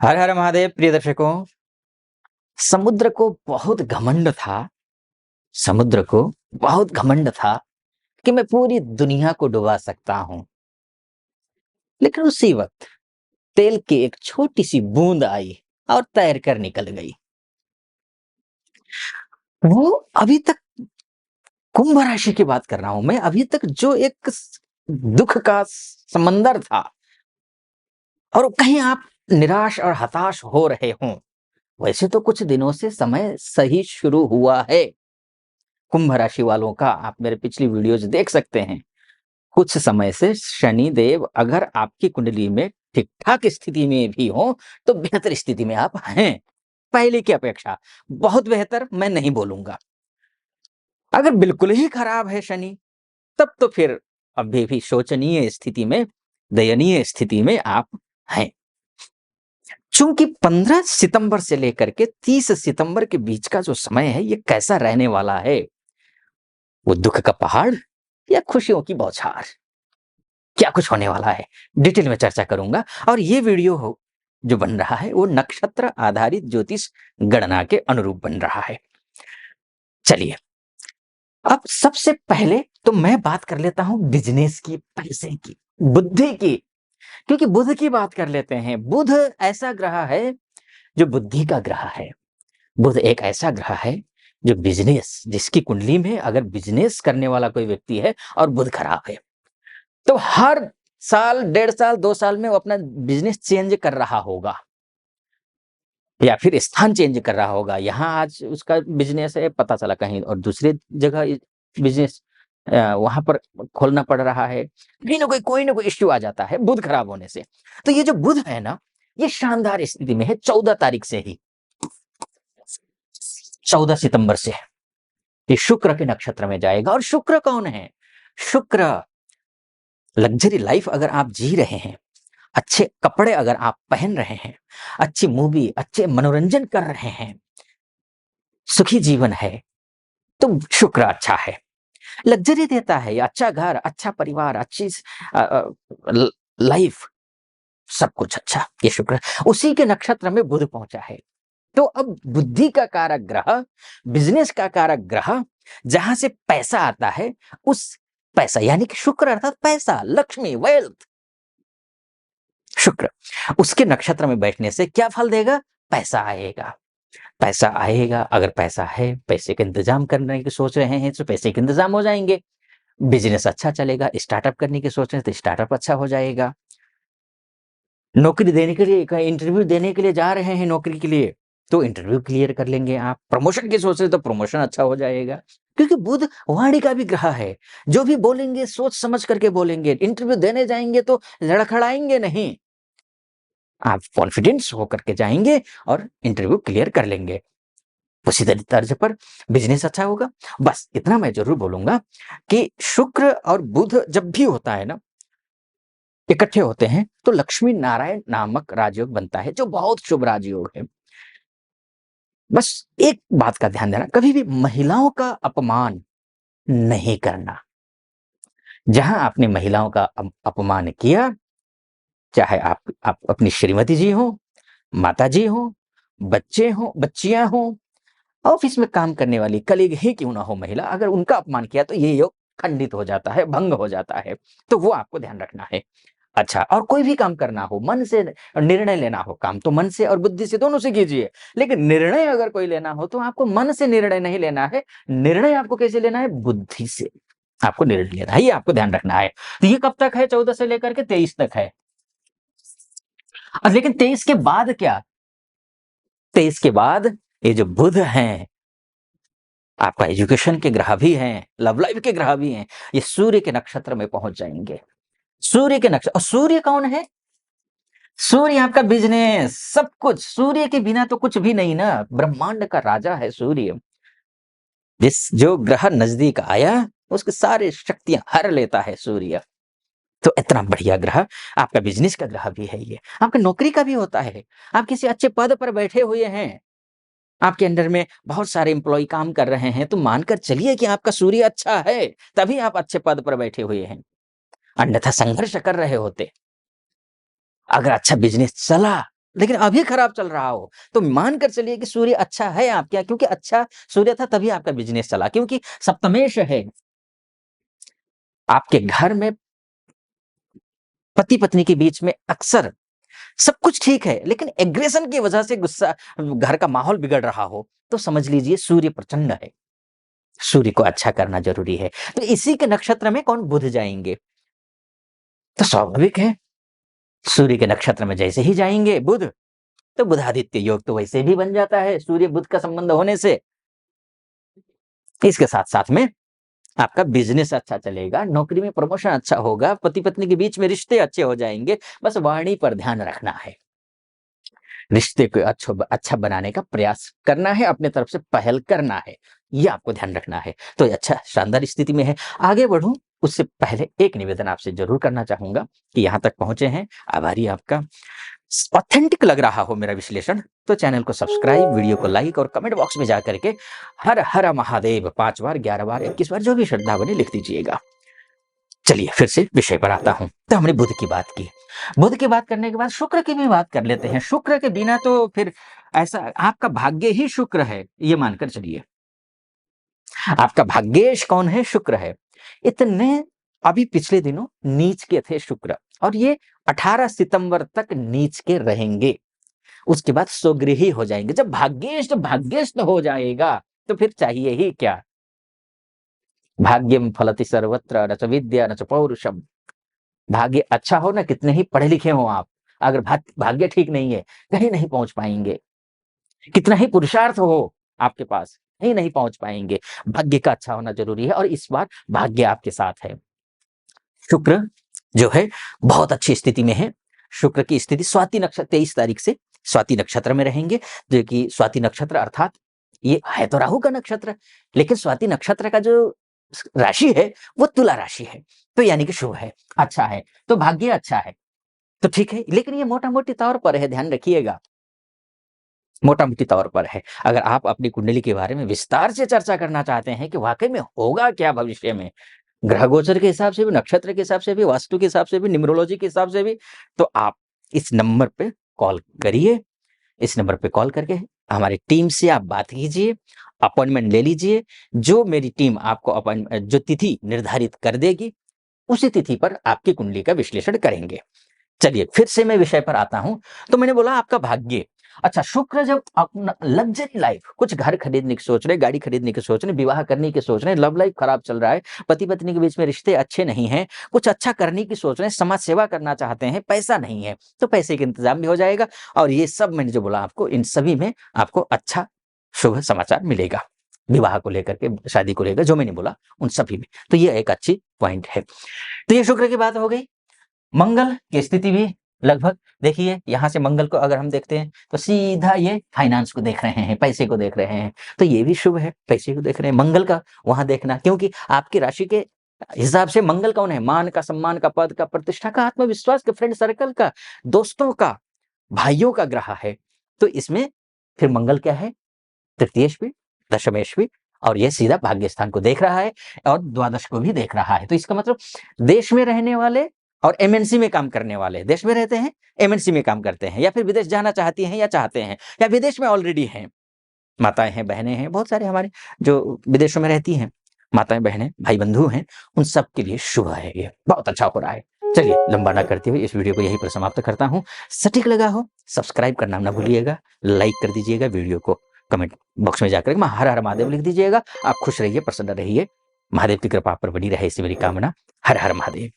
हर हर महादेव प्रिय दर्शकों। समुद्र को बहुत घमंड था समुद्र को बहुत घमंड था कि मैं पूरी दुनिया को डुबा सकता हूं। लेकिन उसी वक्त तेल की एक छोटी सी बूंद आई और तैर कर निकल गई। वो अभी तक कुंभ राशि की बात कर रहा हूं मैं। अभी तक जो एक दुख का समंदर था और कहीं आप निराश और हताश हो रहे हों। वैसे तो कुछ दिनों से समय सही शुरू हुआ है। कुंभ राशि वालों का आप मेरे पिछली वीडियोज देख सकते हैं। कुछ समय से शनि देव अगर आपकी कुंडली में ठीक ठाक स्थिति में भी हो तो बेहतर स्थिति में आप हैं। पहले की अपेक्षा बहुत बेहतर मैं नहीं बोलूंगा। अगर बिल्कुल ही खराब है शनि, तब तो फिर अभी भी शोचनीय स्थिति में, दयनीय स्थिति में आप हैं। चूंकि 15 सितंबर से लेकर के 30 सितंबर के बीच का जो समय है, ये कैसा रहने वाला है? वो दुख का पहाड़ या खुशियों की बौछार? क्या कुछ होने वाला है, डिटेल में चर्चा करूंगा। और ये वीडियो हो जो बन रहा है वो नक्षत्र आधारित ज्योतिष गणना के अनुरूप बन रहा है। चलिए, अब सबसे पहले तो मैं बात कर लेता हूं बिजनेस की, पैसे की, बुद्धि की। क्योंकि बुध की बात कर लेते हैं। बुध ऐसा ग्रह है जो बुद्धि का ग्रह है। बुध एक ऐसा ग्रह है जो बिजनेस, जिसकी कुंडली में अगर बिजनेस करने वाला कोई व्यक्ति है और बुध खराब है तो हर साल, 1.5 साल, 2 साल में वो अपना बिजनेस चेंज कर रहा होगा या फिर स्थान चेंज कर रहा होगा। यहाँ आज उसका बिजनेस है, पता चला कहीं और दूसरे जगह बिजनेस वहां पर खोलना पड़ रहा है। कहीं ना कोई ना कोई इश्यू आ जाता है बुध खराब होने से। तो ये जो बुध है ना, ये शानदार स्थिति में है 14 तारीख से ही, 14 सितंबर से ये शुक्र के नक्षत्र में जाएगा। और शुक्र कौन है? शुक्र लग्जरी लाइफ अगर आप जी रहे हैं, अच्छे कपड़े अगर आप पहन रहे हैं, अच्छी मूवी, अच्छे मनोरंजन कर रहे हैं, सुखी जीवन है, तो शुक्र अच्छा है, लग्जरी देता है। अच्छा घर, अच्छा परिवार, अच्छी लाइफ, सब कुछ अच्छा। ये शुक्र उसी के नक्षत्र में बुध पहुंचा है। तो अब बुद्धि का कारक ग्रह, बिजनेस का कारक ग्रह, जहां से पैसा आता है, उस पैसा यानी कि शुक्र अर्थात पैसा, लक्ष्मी, वेल्थ, शुक्र उसके नक्षत्र में बैठने से क्या फल देगा? पैसा आएगा। पैसा आएगा, अगर पैसा है, पैसे का इंतजाम करने की सोच रहे हैं तो पैसे के इंतजाम हो जाएंगे। बिजनेस अच्छा चलेगा, स्टार्टअप करने की सोच रहे हैं तो स्टार्टअप अच्छा हो जाएगा। नौकरी देने के लिए, इंटरव्यू देने के लिए जा रहे हैं नौकरी के लिए, तो इंटरव्यू क्लियर कर लेंगे आप। प्रमोशन की सोच रहे तो प्रमोशन अच्छा हो जाएगा। क्योंकि बुध वाणी का भी ग्रह है। जो भी बोलेंगे सोच समझ करके बोलेंगे। इंटरव्यू देने जाएंगे तो लड़खड़ाएंगे नहीं, आप कॉन्फिडेंस होकर के जाएंगे और इंटरव्यू क्लियर कर लेंगे। उसी तर्ज पर बिजनेस अच्छा होगा। बस इतना मैं जरूर बोलूंगा कि शुक्र और बुध जब भी होता है ना, इकट्ठे होते हैं, तो लक्ष्मी नारायण नामक राजयोग बनता है, जो बहुत शुभ राजयोग है। बस एक बात का ध्यान देना, कभी भी महिलाओं का अपमान नहीं करना। जहां आपने महिलाओं का अपमान किया, चाहे आप अपनी श्रीमती जी हो, माता जी हो, बच्चे हो, बच्चियां हो, ऑफिस में काम करने वाली कलीग ही क्यों ना हो महिला, अगर उनका अपमान किया तो ये योग खंडित हो जाता है, भंग हो जाता है। तो वो आपको ध्यान रखना है। अच्छा, और कोई भी काम करना हो, मन से निर्णय लेना हो, काम तो मन से और बुद्धि से, दोनों से कीजिए। लेकिन निर्णय अगर कोई लेना हो तो आपको मन से निर्णय नहीं लेना है। निर्णय आपको कैसे लेना है? बुद्धि से आपको निर्णय लेना है, ये आपको ध्यान रखना है। तो ये कब तक है? 14 से लेकर के 23 तक है। और लेकिन 23 के बाद क्या? 23 के बाद ये जो बुध हैं, आपका एजुकेशन के ग्रह भी हैं, लव लाइफ के ग्रह भी हैं, ये सूर्य के नक्षत्र में पहुंच जाएंगे। सूर्य के नक्षत्र, और सूर्य कौन है? सूर्य आपका बिजनेस, सब कुछ। सूर्य के बिना तो कुछ भी नहीं ना, ब्रह्मांड का राजा है सूर्य। जिस जो ग्रह नजदीक आया, उसके सारे शक्तियां हर लेता है सूर्य। तो इतना बढ़िया ग्रह, आपका बिजनेस का ग्रह भी है ये, आपका नौकरी का भी होता है। आप किसी अच्छे पद पर बैठे हुए हैं, आपके अंडर में बहुत सारे एम्प्लॉय काम कर रहे हैं, तो मानकर चलिए कि आपका सूर्य अच्छा है, तभी आप अच्छे पद पर बैठे हुए हैं। अन्यथा संघर्ष कर रहे होते। अगर अच्छा बिजनेस चला लेकिन अभी खराब चल रहा हो, तो मानकर चलिए कि सूर्य अच्छा है आपके यहाँ, क्योंकि अच्छा सूर्य था तभी आपका बिज़नेस चला, क्योंकि सप्तमेश है। आपके घर में पति-पत्नी के बीच में अक्सर सब कुछ ठीक है, लेकिन एग्रेशन की वजह से गुस्सा घर का माहौल बिगड़ रहा हो, तो समझ लीजिए सूर्य प्रचंड है। सूर्य को अच्छा करना ज़रूरी है। तो इसी के नक्षत्र में कौन बुध जाएँगे, तो स्वाभाविक है, सूर्य के नक्षत्र में जैसे ही जाएँगे बुध, तो बुधादित्य योग तो वैसे भी बन जाता है सूर्य बुध का संबंध होने से। इसके साथ-साथ में आपका बिज़नेस अच्छा चलेगा, नौकरी में प्रमोशन अच्छा होगा, पति-पत्नी के बीच में रिश्ते अच्छे हो जाएँगे, बस वाणी पर ध्यान रखना है। रिश्ते को अच्छा बनाने का प्रयास करना है, अपने तरफ से पहल करना है, ये आपको ध्यान रखना है। तो ये अच्छा शानदार स्थिति में है। आगे बढ़ूँ उससे पहले एक निवेदन आपसे ज़रूर करना चाहूँगा कि यहाँ तक पहुँचे हैं, आभारी आपका। ऑथेंटिक लग रहा हो मेरा विश्लेषण, तो चैनल को सब्सक्राइब, वीडियो को लाइक और कमेंट बॉक्स में जा करके हर हर महादेव 5 बार, 11 बार, 21 बार जो भी श्रद्धा बने लिख दीजिएगा। चलिए फिर से विषय पर आता हूँ। तो हमने बुध की बात की। बुध की बात करने के बाद शुक्र की भी बात कर लेते हैं। शुक्र के बिना तो फिर ऐसा आपका भाग्य ही शुक्र है, ये मानकर चलिए। आपका भाग्येश कौन है? शुक्र है। इतने अभी पिछले दिनों नीच के थे शुक्र, और ये 18 सितंबर तक नीच के रहेंगे। उसके बाद स्वगृही हो जाएंगे। जब भाग्येश हो जाएगा, तो फिर चाहिए ही क्या? भाग्यम फलति सर्वत्र न च विद्या न च पौरुषम। भाग्य अच्छा हो ना, कितने ही पढ़े लिखे हो आप, अगर भाग्य ठीक नहीं है, कहीं नहीं पहुंच पाएंगे। कितना ही पुरुषार्थ हो आपके पास, कहीं नहीं पहुंच पाएंगे। भाग्य का अच्छा होना जरूरी है, और इस बार भाग्य आपके साथ है। शुक्र जो है बहुत अच्छी स्थिति में है। शुक्र की स्थिति स्वाति नक्षत्र 23 तारीख से स्वाति नक्षत्र में रहेंगे, जो कि स्वाति नक्षत्र अर्थात ये है तो राहु का नक्षत्र, लेकिन स्वाति नक्षत्र का जो राशि है वो तुला राशि है, तो यानी कि शुभ है, अच्छा है, तो भाग्य अच्छा है, तो ठीक है। लेकिन ये मोटा-मोटी तौर पर है, ध्यान रखिएगा, मोटा-मोटी तौर पर है। अगर आप अपनी कुंडली के बारे में विस्तार से चर्चा करना चाहते हैं कि वाकई में होगा क्या भविष्य में, ग्रह गोचर के हिसाब से भी, नक्षत्र के हिसाब से भी, वास्तु के हिसाब से भी, न्यूमरोलॉजी के हिसाब से भी, तो आप इस नंबर पे कॉल करिए। इस नंबर पे कॉल करके हमारी टीम से आप बात कीजिए, अपॉइंटमेंट ले लीजिए। जो मेरी टीम आपको जो तिथि निर्धारित कर देगी, उसी तिथि पर आपकी कुंडली का विश्लेषण करेंगे। चलिए फिर से मैं विषय पर आता हूं। तो मैंने बोला आपका भाग्य। अच्छा, शुक्र जब अपना लग्जरी लाइफ, कुछ घर खरीदने की सोच रहे, गाड़ी खरीदने की सोच रहे, विवाह करने की सोच रहे, लव लाइफ खराब चल रहा है, पति पत्नी के बीच में रिश्ते अच्छे नहीं हैं, कुछ अच्छा करने की सोच रहे हैं, समाज सेवा करना चाहते हैं, पैसा नहीं है, तो पैसे का इंतजाम भी हो जाएगा। और ये सब मैंने जो बोला आपको, इन सभी में आपको अच्छा शुभ समाचार मिलेगा। विवाह को लेकर के, शादी को लेकर, जो मैंने बोला उन सभी में, तो ये एक अच्छी पॉइंट है। तो ये शुक्र की बात हो गई। मंगल की स्थिति भी लगभग देखिए, यहाँ से मंगल को अगर हम देखते हैं तो सीधा ये फाइनेंस को देख रहे हैं, पैसे को देख रहे हैं, तो ये भी शुभ है, पैसे को देख रहे हैं। मंगल का वहां देखना, क्योंकि आपकी राशि के हिसाब से मंगल कौन है? मान का, सम्मान का, पद का, प्रतिष्ठा का, आत्मविश्वास का, फ्रेंड सर्कल का, दोस्तों का, भाइयों का ग्रह है। तो इसमें फिर मंगल क्या है? तृतीयेश भी, दशमेश भी, और ये सीधा भाग्य स्थान को देख रहा है, और द्वादश को भी देख रहा है। तो इसका मतलब देश में रहने वाले और एमएनसी में काम करने वाले, देश में रहते हैं, एमएनसी में काम करते हैं, या फिर विदेश जाना चाहती हैं या चाहते हैं, या विदेश में ऑलरेडी हैं, माताएं हैं, बहनें हैं, बहुत सारे हमारे जो विदेशों में रहती हैं, माताएं, बहनें, भाई बंधु हैं, उन सब के लिए शुभ है, ये बहुत अच्छा हो रहा है। चलिए लंबा ना करते हुए इस वीडियो को यहीं पर समाप्त करता हूँ। सटीक लगा हो, सब्सक्राइब करना ना भूलिएगा, लाइक कर दीजिएगा वीडियो को, कमेंट बॉक्स में जाकर हर हर महादेव लिख दीजिएगा। आप खुश रहिए, प्रसन्न रहिए, महादेव की कृपा आप पर बनी रहे, इसी मेरी कामना। हर हर महादेव।